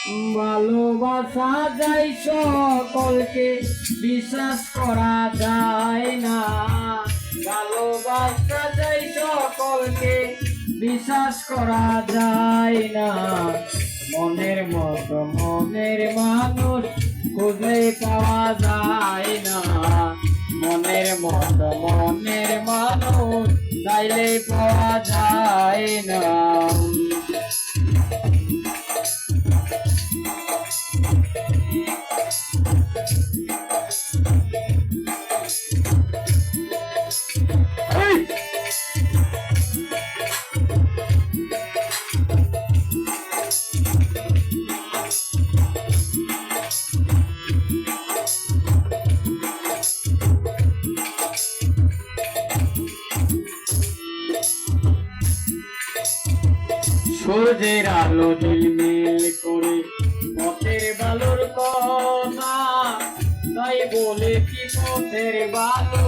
ভালোবাসা যায় সকলকে, বিশ্বাস করা যায় না। ভালোবাসা যায় সকলকে, বিশ্বাস করা যায় না। মনের মতো মনের মানুষ খুঁজে পাওয়া যায় না। মনের মতো মনের মানুষ চাইলে পাওয়া যায় না। সূর্যের আলো ঝিলমিল করে পথের বালুর কথা, তাই বলে কি পথের বালু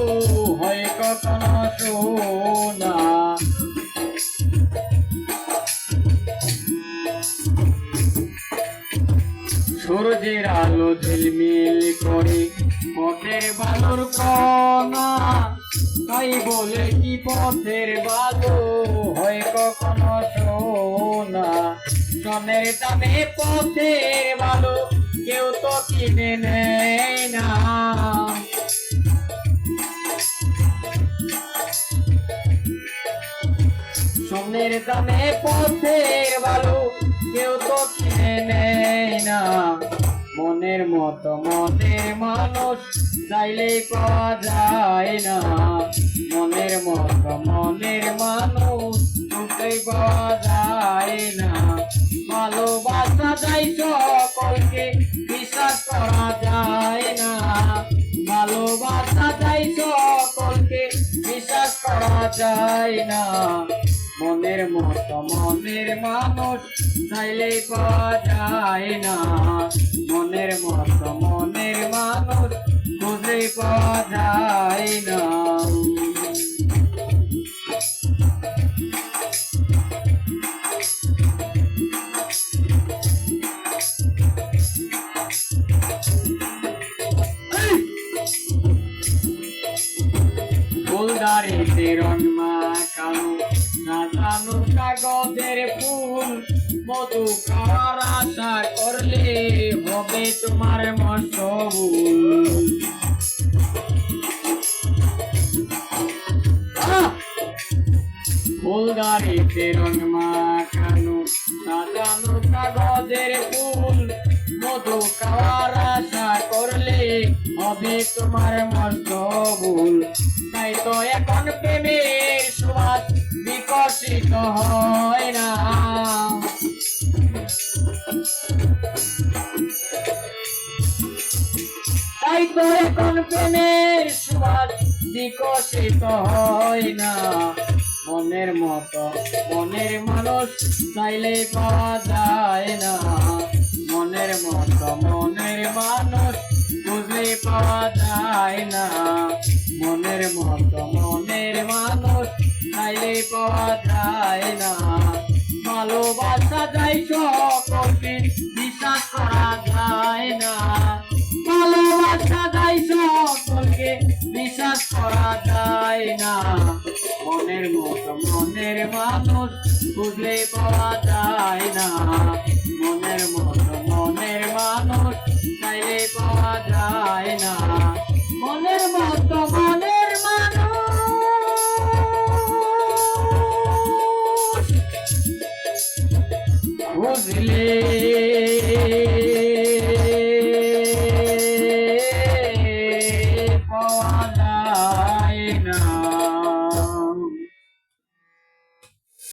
হয় কখনো সোনা। সূর্যের আলো ঝিলমিল করে পথের বালুর কণা, তাই বলে কি পথের বালু হয় কখনো সোনা। সোনের দামে পথের বালু কেউ তো কিনে নেয় না। সোনের দামে পথের বালু কেউ তো কিনে নেয় না। মনের মতো মনের মানুষ চাইলেই পাওয়া যায় না। মনের মতো মনের মানুষ খুঁজেই পাওয়া যায় না। ভালোবাসা যায় সকলকে, বিশ্বাস করা যায় না। ভালোবাসা যায় সকলকে, বিশ্বাস করা যায় না। মনের মতো মনের মানুষ চাইলেই পাওয়া যায় না। মনের মতো মনের মানুষ খুঁজে পাওয়া যায় না। ফুলদারিতে রং মাখানো সাজানো কাগজের ফুল, মধু খাওয়ার আশা করলে হবে তোমার মশগুল। ফুলদারিতে রং মাখানো সাজানো কাগজের ফুল, মধু খাওয়ার আশা করলে হবে তোমার মশগুল। তাই তো এখন প্রেমের সুবাস বিকশিত হয় না। তাই তো এখন প্রেমের সুবাস বিকশিত হয় না। মনের মতো মনের মানুষ চাইলে পাওয়া যায় না। মনের মতো মনের মানুষ খুঁজলে পাওয়া যায় না। মনের মতো মনের মানুষ চাইলে পাওয়া যায় না। ভালোবাসা যায় সকলকে, বিশ্বাস করা যায় না। ভালোবাসা যায় সকলকে, বিশ্বাস করা যায় না। মনের মতো মনের মানুষ খুঁজলে পাওয়া যায় না। মনের মতো মনের মানুষ চাইলে পাওয়া যায় না। মনের মতো মনের মানুষ খুঁজলে